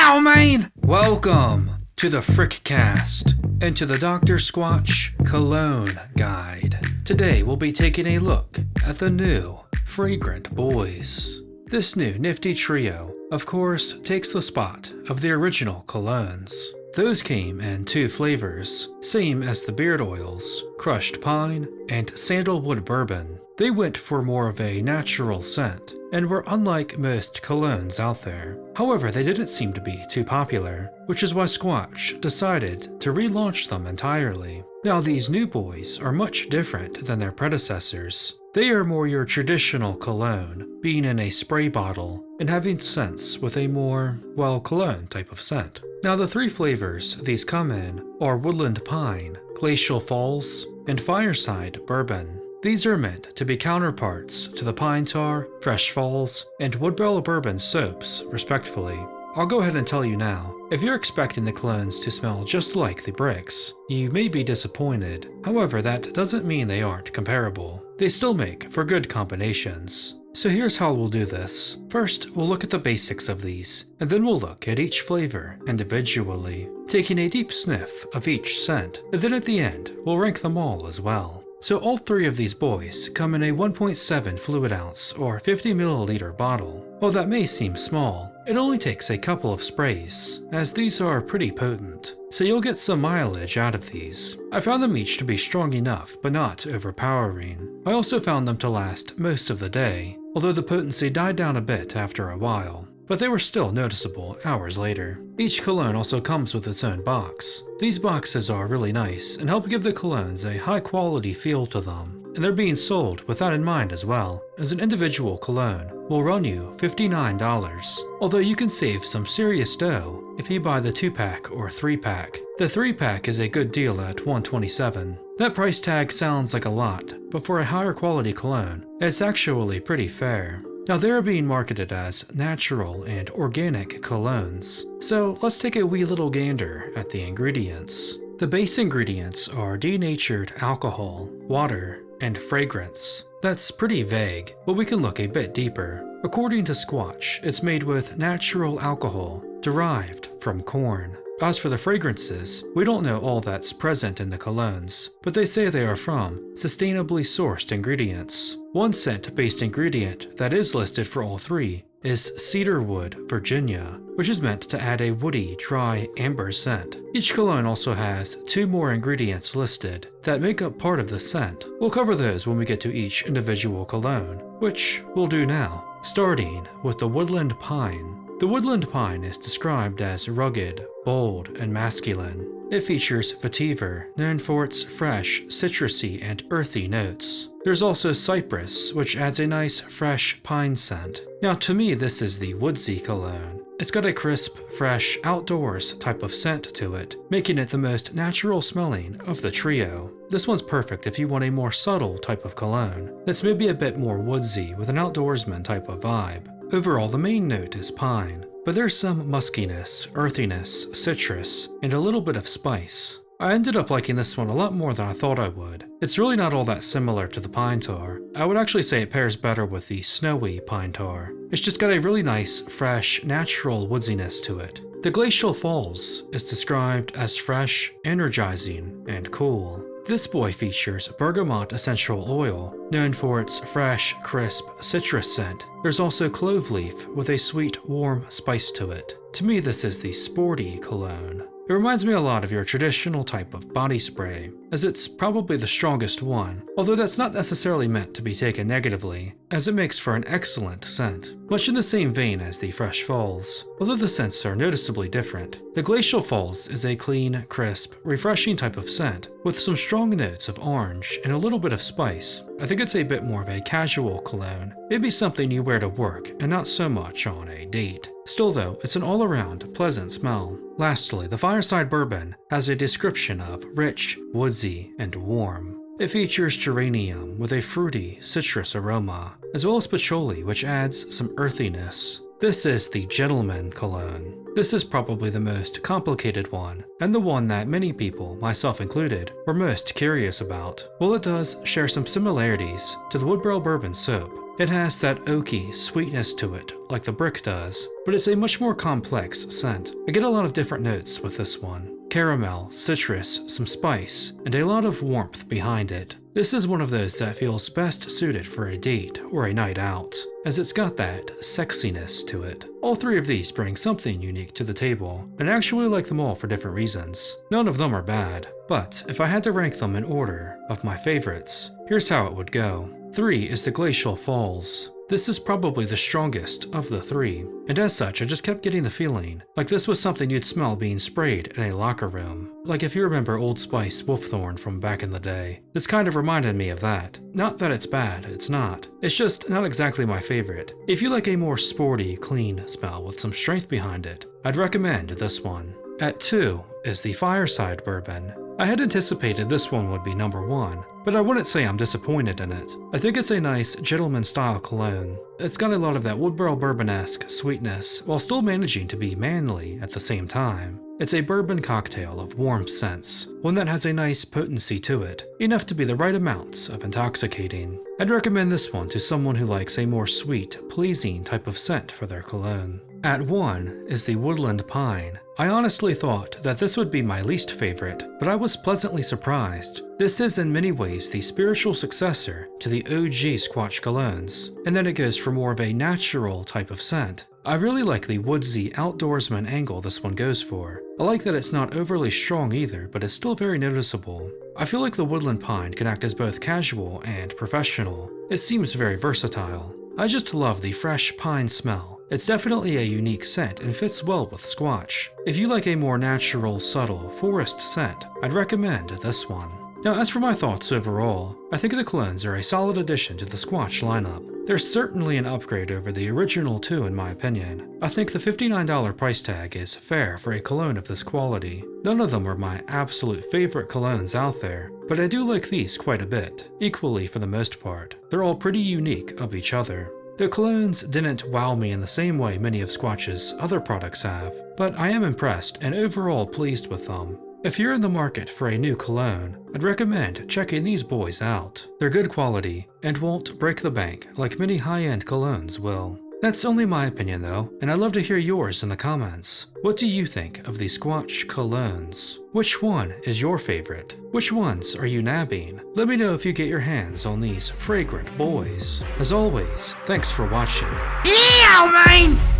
Ow, man! Welcome to the Frickcast and to the Dr. Squatch Cologne Guide. Today we'll be taking a look at the new Fragrant Boys. This new nifty trio, of course, takes the spot of the original colognes. Those came in two flavors, same as the beard oils, crushed pine and sandalwood bourbon. They went for more of a natural scent and were unlike most colognes out there. However, they didn't seem to be too popular, which is why Squatch decided to relaunch them entirely. Now, these new boys are much different than their predecessors. They are more your traditional cologne, being in a spray bottle and having scents with a more, well, cologne type of scent. Now, the three flavors these come in are Woodland Pine, Glacial Falls, and Fireside Bourbon. These are meant to be counterparts to the Pine Tar, Fresh Falls, and Woodland Bourbon soaps, respectively. I'll go ahead and tell you now, if you're expecting the colognes to smell just like the bricks, you may be disappointed. However, that doesn't mean they aren't comparable. They still make for good combinations. So here's how we'll do this. First, we'll look at the basics of these, and then we'll look at each flavor individually, taking a deep sniff of each scent, and then at the end, we'll rank them all as well. So all three of these boys come in a 1.7 fluid ounce or 50 milliliter bottle. While that may seem small, it only takes a couple of sprays, as these are pretty potent, so you'll get some mileage out of these. I found them each to be strong enough, but not overpowering. I also found them to last most of the day, although the potency died down a bit after a while, but they were still noticeable hours later. Each cologne also comes with its own box. These boxes are really nice and help give the colognes a high quality feel to them, and they're being sold with that in mind as well, as an individual cologne will run you $59, although you can save some serious dough if you buy the 2-pack or 3-pack. The 3-pack is a good deal at $127. That price tag sounds like a lot, but for a higher quality cologne, it's actually pretty fair. Now, they are being marketed as natural and organic colognes, so let's take a wee little gander at the ingredients. The base ingredients are denatured alcohol, water, and fragrance. That's pretty vague, but we can look a bit deeper. According to Squatch, it's made with natural alcohol derived from corn. As for the fragrances, we don't know all that's present in the colognes, but they say they are from sustainably sourced ingredients. One scent-based ingredient that is listed for all three is cedarwood, Virginia, which is meant to add a woody, dry, amber scent. Each cologne also has 2 more ingredients listed that make up part of the scent. We'll cover those when we get to each individual cologne, which we'll do now, starting with the Woodland Pine. The Woodland Pine is described as rugged, bold, and masculine. It features vetiver, known for its fresh, citrusy, and earthy notes. There's also cypress, which adds a nice, fresh pine scent. Now, to me, this is the woodsy cologne. It's got a crisp, fresh, outdoors type of scent to it, making it the most natural smelling of the trio. This one's perfect if you want a more subtle type of cologne that's maybe a bit more woodsy with an outdoorsman type of vibe. Overall, the main note is pine, but there's some muskiness, earthiness, citrus, and a little bit of spice. I ended up liking this one a lot more than I thought I would. It's really not all that similar to the pine tar. I would actually say it pairs better with the snowy pine tar. It's just got a really nice, fresh, natural woodsiness to it. The Glacial Falls is described as fresh, energizing, and cool. This boy features bergamot essential oil, known for its fresh, crisp citrus scent. There's also clove leaf with a sweet, warm spice to it. To me, this is the sporty cologne. It reminds me a lot of your traditional type of body spray, as it's probably the strongest one, although that's not necessarily meant to be taken negatively, as it makes for an excellent scent, much in the same vein as the Fresh Falls. Although the scents are noticeably different, the Glacial Falls is a clean, crisp, refreshing type of scent, with some strong notes of orange and a little bit of spice. I think it's a bit more of a casual cologne, maybe something you wear to work and not so much on a date. Still though, it's an all-around pleasant smell. Lastly, the Fireside Bourbon has a description of rich, woodsy, and warm. It features geranium with a fruity, citrus aroma, as well as patchouli, which adds some earthiness. This is the Gentleman Cologne. This is probably the most complicated one, and the one that many people, myself included, were most curious about. While it does share some similarities to the Woodland Bourbon soap, It has that oaky sweetness to it, like the brick does, but it's a much more complex scent. I get a lot of different notes with this one. Caramel, citrus, some spice, and a lot of warmth behind it. This is one of those that feels best suited for a date or a night out, as it's got that sexiness to it. All three of these bring something unique to the table, and I actually like them all for different reasons. None of them are bad, but if I had to rank them in order of my favorites, here's how it would go. 3 is the Glacial Falls. This is probably the strongest of the 3, and as such I just kept getting the feeling like this was something you'd smell being sprayed in a locker room. Like if you remember Old Spice Wolfthorn from back in the day. This kind of reminded me of that. Not that it's bad, it's not. It's just not exactly my favorite. If you like a more sporty, clean smell with some strength behind it, I'd recommend this one. At 2 is the Fireside Bourbon. I had anticipated this one would be number 1, but I wouldn't say I'm disappointed in it. I think it's a nice gentleman-style cologne. It's got a lot of that Woodland Bourbon-esque sweetness, while still managing to be manly at the same time. It's a bourbon cocktail of warm scents, one that has a nice potency to it, enough to be the right amounts of intoxicating. I'd recommend this one to someone who likes a more sweet, pleasing type of scent for their cologne. At 1 is the Woodland Pine. I honestly thought that this would be my least favorite, but I was pleasantly surprised. This is in many ways the spiritual successor to the OG Squatch colognes, and then it goes for more of a natural type of scent. I really like the woodsy outdoorsman angle this one goes for. I like that it's not overly strong either, but it's still very noticeable. I feel like the Woodland Pine can act as both casual and professional. It seems very versatile. I just love the fresh pine smell. It's definitely a unique scent and fits well with Squatch. If you like a more natural, subtle forest scent, I'd recommend this one. Now, as for my thoughts overall, I think the colognes are a solid addition to the Squatch lineup. They're certainly an upgrade over the original 2 in my opinion. I think the $59 price tag is fair for a cologne of this quality. None of them are my absolute favorite colognes out there, but I do like these quite a bit, equally for the most part. They're all pretty unique of each other. The colognes didn't wow me in the same way many of Squatch's other products have, but I am impressed and overall pleased with them. If you're in the market for a new cologne, I'd recommend checking these boys out. They're good quality and won't break the bank like many high-end colognes will. That's only my opinion though, and I'd love to hear yours in the comments. What do you think of the Squatch colognes? Which one is your favorite? Which ones are you nabbing? Let me know if you get your hands on these fragrant boys. As always, thanks for watching. Yeah, man!